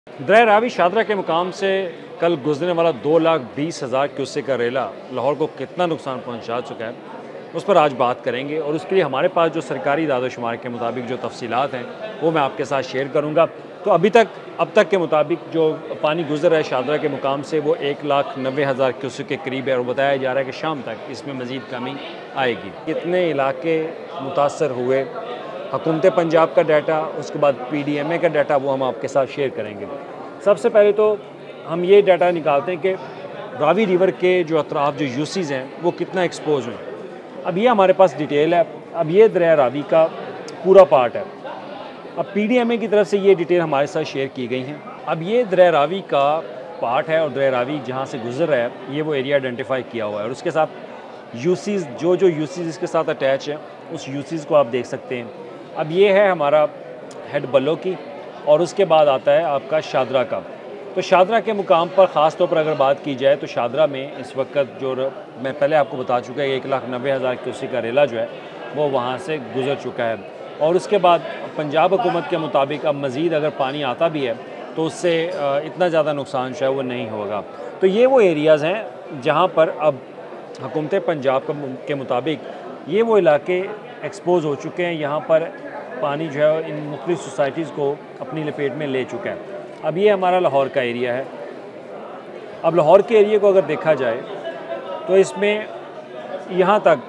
दरिया रावी शादरा के मुकाम से कल गुजरने वाला 2,20,000 क्यूसेक का रेला लाहौर को कितना नुकसान पहुंचा चुका है, उस पर आज बात करेंगे। और उसके लिए हमारे पास जो सरकारी दादोशुमार के मुताबिक जो तफसीलात हैं वो मैं आपके साथ शेयर करूंगा। तो अब तक के मुताबिक जो पानी गुजर रहा है शादरा के मुकाम से वो 1,90,000 क्यूसेक के करीब है और बताया जा रहा है कि शाम तक इसमें मज़ीद कमी आएगी। कितने इलाके मुतासर हुए, हुकूमत पंजाब का डाटा, उसके बाद PDMA का डाटा, वो हम आपके साथ शेयर करेंगे। सबसे पहले तो हम ये डाटा निकालते हैं कि रावी रिवर के जो अतराफ़ जो यूसीज़ हैं वो कितना एक्सपोज हुए। अब ये हमारे पास डिटेल है। अब ये दरिया रावी का पूरा पार्ट है। अब PDMA की तरफ से ये डिटेल हमारे साथ शेयर की गई हैं। अब ये दरिया रावी का पार्ट है और दरिया रावी जहाँ से गुजर रहा है ये वो एरिया आइडेंटिफाई किया हुआ है और उसके साथ यूसीज़ जो यूसीज़ इसके साथ अटैच हैं उस यूसीज़ को आप देख सकते हैं। अब ये है हमारा हेड बल्लो की और उसके बाद आता है आपका शादरा का। तो शादरा के मुकाम पर ख़ास तौर पर अगर बात की जाए तो शादरा में इस वक्त जो मैं पहले आपको बता चुका है 1,90,000 क्यूसेक का रेला जो है वो वहाँ से गुज़र चुका है। और उसके बाद पंजाब हुकूमत के मुताबिक अब मज़ीद अगर पानी आता भी है तो उससे इतना ज़्यादा नुकसान जो है वो नहीं होगा। तो ये वो एरियाज़ हैं जहाँ पर अब हुकूमत पंजाब के मुताबिक ये वो इलाके एक्सपोज हो चुके हैं। यहाँ पर पानी जो है इन मुख्तलिफ सोसाइटीज़ को अपनी लपेट में ले चुका है। अब ये हमारा लाहौर का एरिया है। अब लाहौर के एरिया को अगर देखा जाए तो इसमें यहाँ तक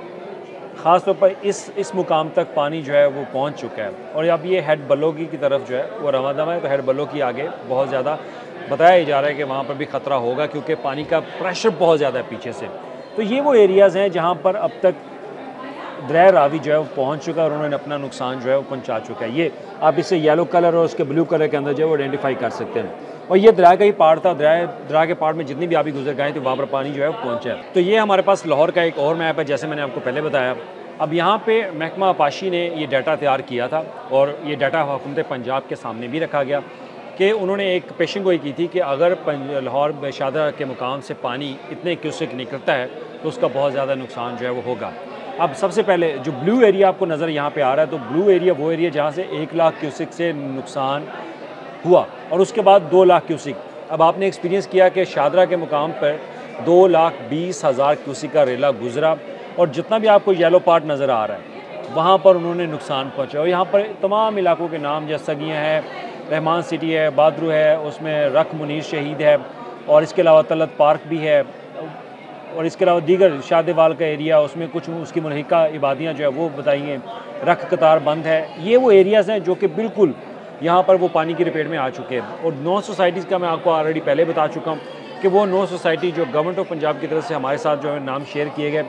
ख़ास तौर पर इस मुकाम तक पानी जो है वो पहुँच चुका है। और अब ये हेड बलोगी की तरफ जो है वो रवादमा है। तो हेड बलो की आगे बहुत ज़्यादा बताया जा रहा है कि वहाँ पर भी ख़तरा होगा क्योंकि पानी का प्रेशर बहुत ज़्यादा है पीछे से। तो ये वो एरियाज़ हैं जहाँ पर अब तक दरिया रावी जो है वो पहुँच चुका है और उन्होंने अपना नुकसान जो है वो पहुँचा चुका है। ये आप इसे येलो कलर और उसके ब्लू कलर के अंदर जो है वो आइडेंटिफाई कर सकते हैं। और ये दरिया का ही पार्ट था। दरिया के पार्ट में जितनी भी आबी गुजर गए तो वहाँ पर पानी जो है वो पहुँचा है। तो ये हमारे पास लाहौर का एक और मैप है जैसे मैंने आपको पहले बताया। अब यहाँ पे महकमा आपाशी ने ये डाटा तैयार किया था और ये डाटा हुकूमत पंजाब के सामने भी रखा गया कि उन्होंने एक पेशन गोई की थी कि अगर लाहौर में शादरा के मुकाम से पानी इतने क्यूसेक निकलता है तो उसका बहुत ज़्यादा नुकसान जो है वो होगा। अब सबसे पहले जो ब्लू एरिया आपको नज़र यहाँ पे आ रहा है तो ब्लू एरिया वो एरिया जहाँ से 1,00,000 क्यूसेक से नुकसान हुआ और उसके बाद 2,00,000 क्यूसेक। अब आपने एक्सपीरियंस किया कि शादरा के मुकाम पर 2,20,000 क्यूसेक का रेला गुजरा और जितना भी आपको येलो पार्ट नज़र आ रहा है वहाँ पर उन्होंने नुकसान पहुँचा। और यहाँ पर तमाम इलाकों के नाम जैसे सगियाँ है, रहमान सिटी है, बादरू है, उसमें रख मुनीर शहीद है और इसके अलावा तलत पार्क भी है और इसके अलावा दीगर शादेवाल का एरिया उसमें कुछ उसकी मुनहिका इबादियाँ जो है वो बताई हैं। रख कतार बंद है। ये वो एरियाज़ हैं जो कि बिल्कुल यहाँ पर वो पानी की लपेट में आ चुके हैं। और 9 सोसाइटीज़ का मैं आपको ऑलरेडी पहले बता चुका हूँ कि वो 9 सोसाइटी जो गवर्नमेंट ऑफ पंजाब की तरफ से हमारे साथ जो है नाम शेयर किए गए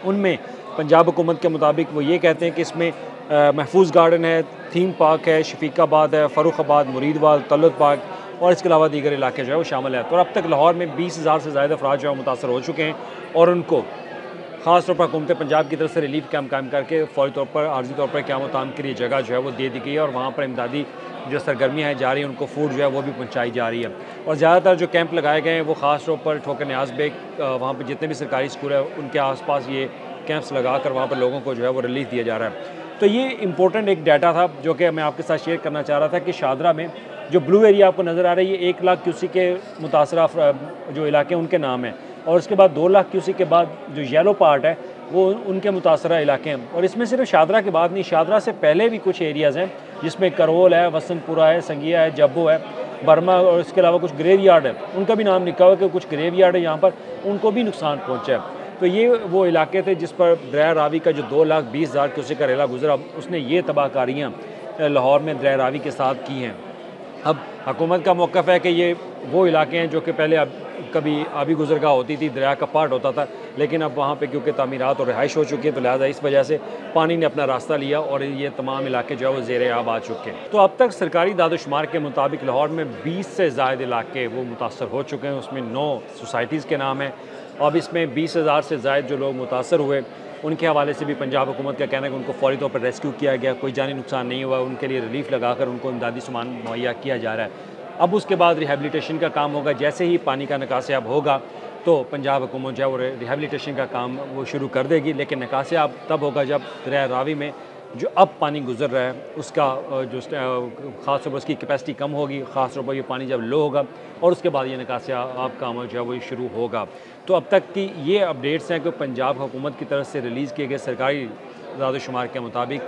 उनमें पंजाब हुकूमत के मुताबिक वो ये कहते हैं कि इसमें महफूज गार्डन है, थीम पार्क है, शफीकाबाद है, फ़र्रुखाबाद, मुरीदवाल, तलत पार्क और इसके अलावा दीगर इलाके जो है वो शामिल है। तो अब तक लाहौर में 20,000 से ज़्यादा अफराद जो है मुतासर हो चुके हैं और उनको ख़ास तौर पर हुकूमत पंजाब की तरफ से रिलीफ कैंप कायम करके फौरी तौर पर आर्जी तौर पर क़याम ताम के लिए जगह जो है वो दे दी गई है और वहाँ पर इमदादी जो सरगर्मियाँ हैं जारी हैं, उनको फूड जो है वो भी पहुँचाई जा रही है। और ज़्यादातर जो कैंप लगाए गए हैं वो ख़ास तौर पर ठोकर न्याज बेग वहाँ पर जितने भी सरकारी स्कूल है उनके आस पास ये कैंप्स लगा कर वहाँ पर लोगों को जो है वो रिलीफ दिया जा रहा है। तो ये इंपॉर्टेंट एक डाटा था जो कि मैं आपके साथ शेयर करना चाह रहा था कि शादरा में जो ब्लू एरिया आपको नज़र आ रहा है ये 1,00,000 क्यूसेक के मुतासरा जो इलाके उनके नाम हैं और उसके बाद 2,00,000 क्यूसेक के बाद जो येलो पार्ट है वो उनके मुतासरा इलाके हैं। और इसमें सिर्फ शादरा के बाद नहीं, शादरा से पहले भी कुछ एरियाज़ हैं जिसमें करोल है, वसंतपुरा है, संगिया है, जब्बो है, बर्मा और इसके अलावा कुछ ग्रेव यार्ड है उनका भी नाम लिखा हुआ है कि कुछ ग्रेव यार्ड है यहाँ पर, उनको भी नुकसान पहुँचा है। तो ये वो इलाके थे जिस पर दरिया रावी का जो 2,20,000 क्यूसेक का रेला गुजरा उसने ये तबाहकारियाँ लाहौर में दरिया रावी के साथ की हैं। अब हुकूमत का मौक़िफ़ है कि ये वो इलाके हैं जो कि पहले अब कभी आबी गुजरगाह होती थी, दरिया का पार्ट होता था, लेकिन अब वहाँ पे क्योंकि तामीरात और रिहाइश हो चुकी है तो लिहाजा इस वजह से पानी ने अपना रास्ता लिया और ये तमाम इलाके जो है वो ज़ेर आब आ चुके हैं। तो अब तक सरकारी दादोशुमार के मुताबिक लाहौर में 20 से ज़ायद इलाके वो मुतासर हो चुके हैं। उसमें 9 सोसाइटीज़ के नाम हैं। अब इसमें 20,000 से ज़ायद जो लोग मुतासर हुए उनके हवाले से भी पंजाब हुकूमत का कहना है कि उनको फौरी तौर पर रेस्क्यू किया गया, कोई जानी नुकसान नहीं हुआ, उनके लिए रिलीफ लगाकर उनको इमदादी सामान मुहैया किया जा रहा है। अब उसके बाद रिहेबिलिटेशन का काम होगा। जैसे ही पानी का निकासियाब होगा तो पंजाब हुकूमत जो है वो रिहेबिलिटेशन का काम वो शुरू कर देगी, लेकिन निकासियाब तब होगा जब दरिया रावी में जो अब पानी गुजर रहा है उसका जो ख़ास तौर पर उसकी कैपेसिटी कम होगी, ख़ास तौर पर ये पानी जब लो होगा और उसके बाद ये निकासी आपका अमल जो है वो शुरू होगा। तो अब तक की ये अपडेट्स हैं कि पंजाब हुकूमत की तरफ से रिलीज़ किए गए सरकारी इदाद-ओ-शुमार के मुताबिक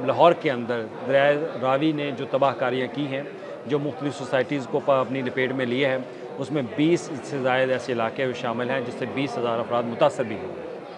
लाहौर के अंदर दरियाए रावी ने जो तबाहकारियाँ की हैं, जो मुख्तलिफ़ सोसाइटीज़ को अपनी लपेट में लिए हैं, उसमें 20 से ज़ायद ऐसे इलाके शामिल हैं जिससे 20,000 अफराद मुतासर भी हुए।